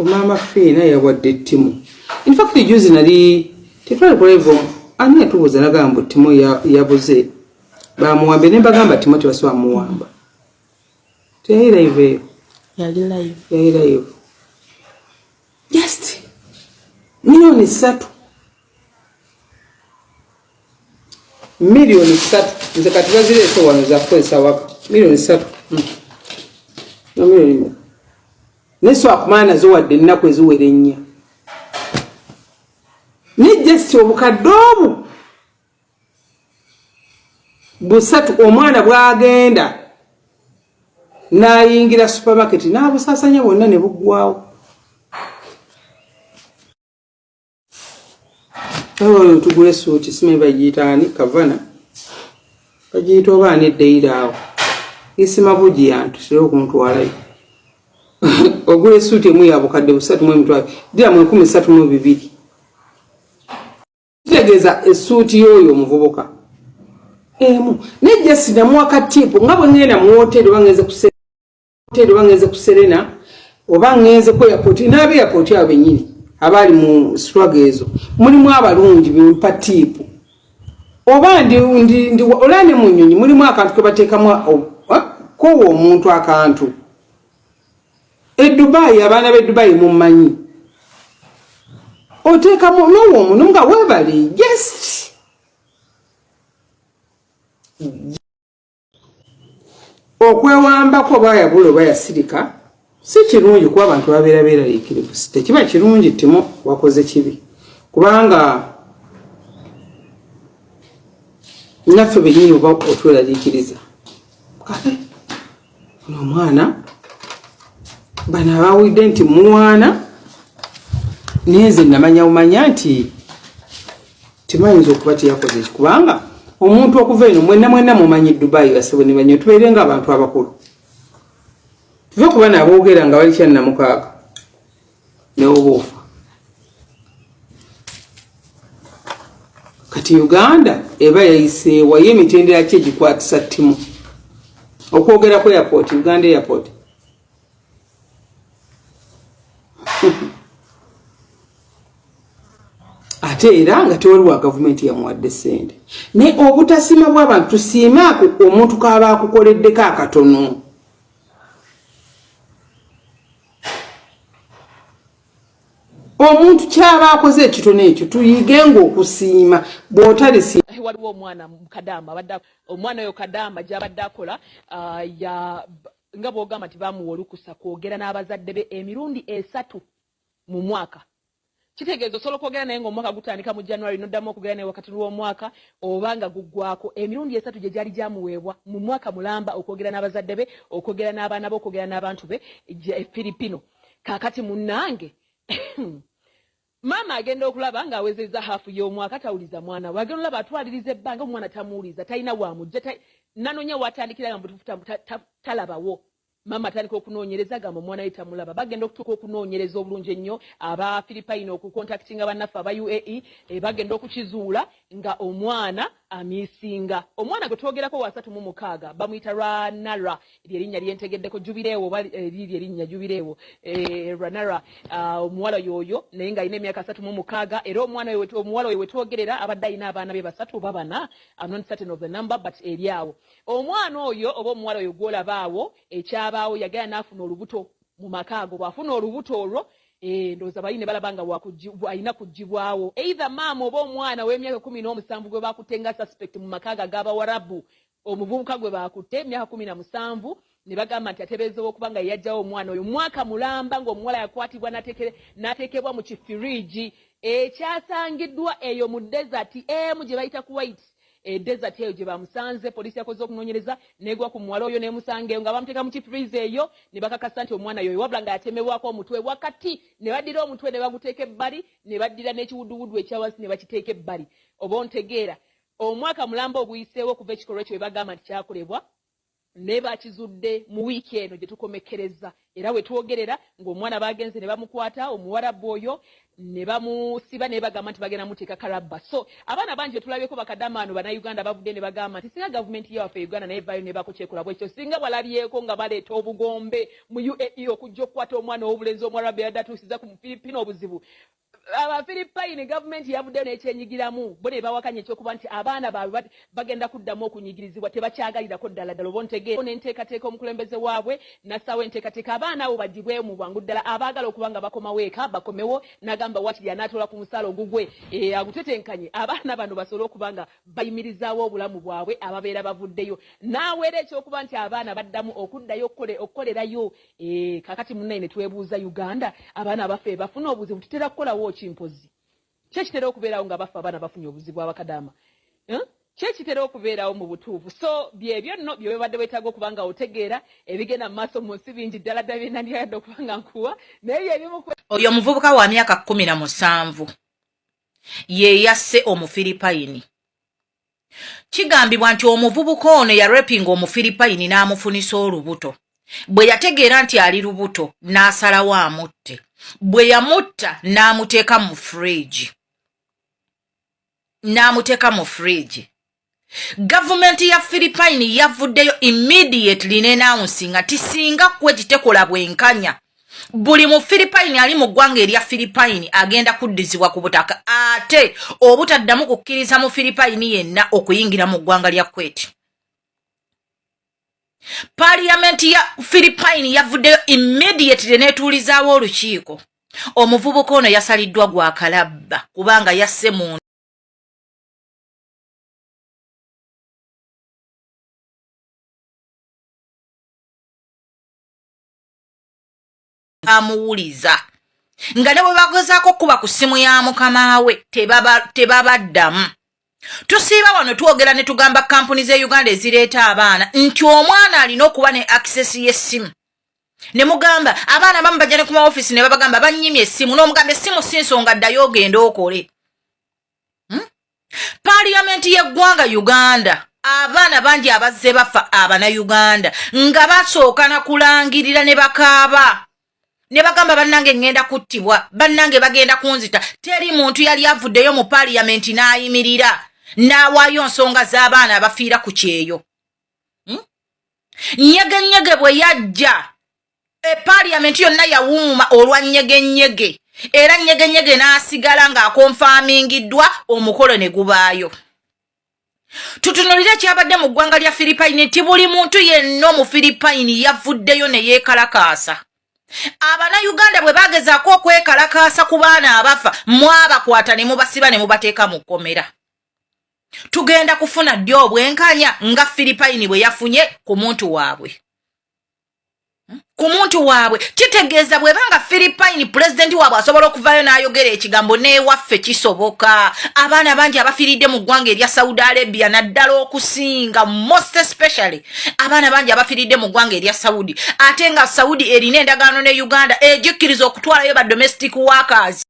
Maama Fina yawadde Timo. In fact juzi nali tetwali kulevo ani atubuza nagamba Timo yabuze bamuwambe ne bagamba Timo tebaswa muwamba. Teyali live. Yali live. Just milioni 3. Milioni 3 nze kati bazire so wano za kwesa waka milioni 3. No milioni. Neso akumana zo wadde nnaku eziwere nnya. Ni just obukadomu. Busatu omwana bwagenda nayingira supermarket nabusasanya bonna ne bugwawo. Awo tugule suuti sime bagiyitaani kavana. Bagiyita obaani eddeirawo. Isima buji yantu siro kuntwalayo. Ogule suuti emu ya bukadde busatu mu emitwalo. Dira mu 13 Tegeza esuuti yoyo omuvubuka. Emu nejja sina mwaka tipu nga bwe ngenda mu hotel bangeze ku Serena oba ngeze ku airport nabe airport abenyini abali mu struggle ezo mulimu abalungi bimpa tipu oba ndi olane mu nyonyi mulimu akantu ke bateekamu ko omuntu akantu Dubai abana be Dubai mumanyi oteekamu n'owo omuntu nga webali just okwewambako bayabula bayasirika si kirungi kuba abantu babeera likirivu tekiba kirungi Timo wakoze kibi kubanga naffe benyini oba otwelarikiriza kale n'omwana bana bawidde nti mwana nenze namanya nti timayinza okuba teyakoze ekikubanga omuntu okuva eno mwenna mumanyi Dubai basebwe ne banyo tubeerenga abantu abakulu tuve kuba naboogera nga bali kyanna mukaaga ne obuufa kati Uganda eba yayiseewa ye emitendera ki egikwatisa Timo okwogera ku airport Uganda airport ate era nga tewali wa gavumenti yamuwadde ssente ne obutasima bw'abantu tusiimaako omuntu kaba akukoleddeko akatono omuntu kyaba akoze ekitono ekyo tuyigenga okusiima bw'otali waliwo omwana kadama badda omwana oyo kadama gy'abadde akola nga bw'ogamba nti baamuwa olukusa kwogera n'abazadde be emirundi 3 mu mwaka. Kitegeeza osobola okwogera naye ng'omwaka gutandika mu January n'oddamu okugera naye wakati w'omwaka oba nga guggwako emirundi 3 gye gyali gyamuweebwa mu mwaka mulamba okwogera n'abazadde be okwogera n'abaana be okwogera n'abantu be Filipino. Kaakati munnange Maama agenda okulaba nga awezezza hafu y'omwaka tawuliza mwana we agenda olaba atwaliriza ebbanga omwana tamuwuliza talina wamujja nanonya watandikira nga talabawo. Maama atandika okunoonyereza gamba omwana we tamulaba bagenda okutuuka okunoonyereza obulungi ennyo aba Filipino okukontaktinga bannaffe aba UAE bagenda okukizuula nga omwana amiisinga omwana gwe twogerako wa 36 bamuyita Ranara erinnya lyentegeddeko Jubireewo oba erinnya Jubireewo Ranara omuwala yoyo naye nga alina emyaka 36 era omuwala oyo we twogerera abadde alina abaana be 3 oba 4 I'm not certain of the number but eryawo omwana oyo oba omuwala oyo gw'olabaawo ekyabaawo yagala n'afuna olubuto mu maka ago bw'afuna olubuto olwo ndoza bayine balabanga alina kugibwawo either maama oba omwana w'emyaka 17 gwe bakutenga suspect mu makaga g'Abawarabu omuvubuka gwe bakutte emyaka 17 ne bagamba nti atebeezewo okubanga yajjawo omwana oyo mwaka mulamba ng'omuwala yakwatibwa n'ateekebwa mu kifiriji ekyasangiddwa eyo mu desert emu gye bayita Kuwait desert eyo gye bamusanze poliisi yakoze okunoonyereza negwa ku muwala oyo n'emusanga eyo nga bamuteeka mu kifiriza eyo ne bakakasa nti omwana yoyo wabula nga yatemebwako omutwe wakati ne baddira omutwe ne baguteeka ebbali ne baddira n'ekiwuduwudu ekyawansi ne bakiteeka ebbali oba ontegeera omwaka mulamba oguyiseewo okuva ekikolwa ekyo we bagamba nti kyakolebwa ne bakizudde mu wiiki eno gye tukomekereza era we twogerera ng'omwana bagenze ne bamukwata omuwarabu oyo ne bamusiba ne bagamba nti bagenda muteeka kalabba. So abaana bangi tulabyeko bakadamaano bannayuganda bavudde ne bagamba nti singa gavumenti yaffe Uganda naye vayo ne bakukyekola bwekyo singa bwalabyeko nga baleeta obugombe mu UAE okujja okukwata omwana ow'obulenzi omwarabu yadde atuusiza ku Mufiripino obuzibu. Abafiripayini gavumenti yavuddeyo n'ekyenyigiramu bo ne bawakanya ekyokuba nti abaana baabwe bagenda kuddamu okunyigirizibwa tebakyagalirako ddala ddala oba ontegeera n'enteekateeka omukulembeze waabwe nassawo enteekateeka abaana abo bagibweyo mu bwangu ddala abaagala okuba nga bakomawo eka bakomewo n'agamba wakiri anaatoola ku musaala ogugwe agutetenkanye abaana bano basobole okuba nga bayimirizaawo obulamu bwabwe ababeera bavuddeyo n'aweera ekyokuba nti abaana baddamu okuddayo okukolerayo kakati munnaye ne twebuuza Uganda abaana baffe bafuna obuzibu tutera kukolawo kimpozi kyekitera okubeerawo nga bafa abaana bafunye obuzibu abakadama kyekitera okubeerawo mu butuufu. So byebyo nno bye webadde weetaaga okuba nga otegeera ebigenda mu maaso mu nsi bingi ddala ddala bye nandiyadde okuba nga nkuwa naye ebimu oyo omuvubuka wa myaka 17 ye yasse Omufiripayini. Kigambibwa nti omuvubuka ono yarepinga Omufiripayini n'amufunisa olubuto. Bwe yategeera nti ali lubuto n'asalawo amutte. Bwe yamutta n'amuteeka mu fridge. Gavumenti ya Philippine yavuddeyo immediately n'announcing ati singa kwe tekola bwenkanya buli mu Philippine ali mu ggwanga erya Philippine agenda kuddizibwa ku butaka ate obutaddamu kukkiriza mu Philippine yenna okuyingira mu ggwanga lya Kuwait. Parliament ya Philippine yavuddeyo immediately n'etuulizaawo olukiiko. Omuvubuka ono yasaliddwa gwa kalabba kubanga yasse mu amuwuliza nga ne bwe bagezaako okuba ku ssimu ya mukama we tebabaddamu. Tusiiba wano twogera ne tugamba kampuni z'e Uganda ezireeta abaana nti omwana alina okuba ne access y'essimu. Ne mugamba abaana bamu bajja ne ku maofisi ne babagamba bannyimye essimu n'omugamba essimu si nsonga ddayo ogenda okole. Parliament y'eggwanga Uganda abaana bangi abazze bafa Abannayuganda nga basooka na kulangirira ne bakaaba. Ne bagamba bannange ngenda kuttibwa, bannange bagenda kunzita. Teri muntu yali avuddeyo mu Parliament n'ayimirira n'awaayo nsonga z'abaana abafiira ku kyeyo. Nnyege bwe yajja Parliament yonna yawuuma olwa nnyege era nnyege n'asigala ng'akonfaamingiddwa omukolo ne gubaayo. Tutunulire kyabadde mu ggwanga lya Philippine nti buli muntu yenna mu Philippine yavuddeyo ne yeekalakaasa. Abannayuganda bwe bagezaako okwekalakaasa ku baana abafa mwabakwata ne mubasiba ne mubateeka mu kkomera. Tugenda kufuna ddi obwenkanya nga Philippine bwe yafunye ku muntu waabwe. Kitegeeza bwebanga Philippine president waabwe asobola okuvaayo n'ayogera ekigambo n'ewaffe kisoboka. Abaana bangi abafiiridde mu ggwanga erya Saudi Arabia naddala okusinga most especially abaana bangi abafiiridde mu ggwanga erya Saudi ate nga Saudi erina endagaano ne Uganda egikkiriza okutwalayo ba domestic workers.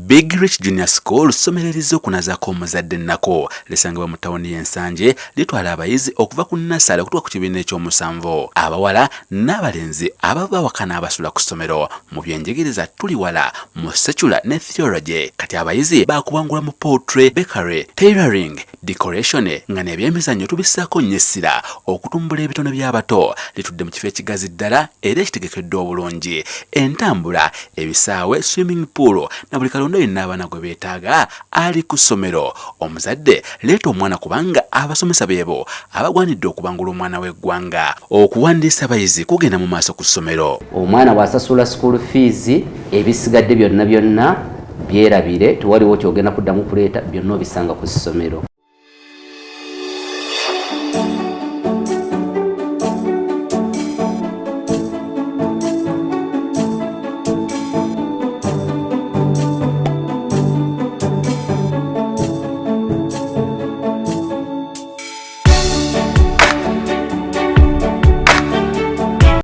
Big Rich Junior School somererizo kunazaako omuzadde nnako lisangibwa mu ttawuni y'Ensanje litwala abayizi okuva ku nnasale okutuuka ku kibiina eky'omusanvu abawala n'abalenzi abava waka n'abasula ku ssomero mu byenjigiriza tuli wala mu secular ne theology kati abayizi baakubangula mu poetry, bakery, tailoring, decoration nga n'ebyemizannyo tubissaako nnyo essira okutumbula ebitono by'abato litudde mu kifo ekigazi ddala era ekitegekeddwa obulungi entambula ebisaawe swimming pool na buli kalondo yenna abaana gwe beetaaga ali ku ssomero. Omuzadde leeta omwana kubanga abasomesa beebo abagwanidde okubangula omwana w'eggwanga. Okuwandiisa abayizi kugenda mu maaso ku ssomero. Omwana bw'asasula school fees ebisigadde byonna byerabire tewaliwo kyogenda kuddamu kuleeta byonna obisanga ku ssomero.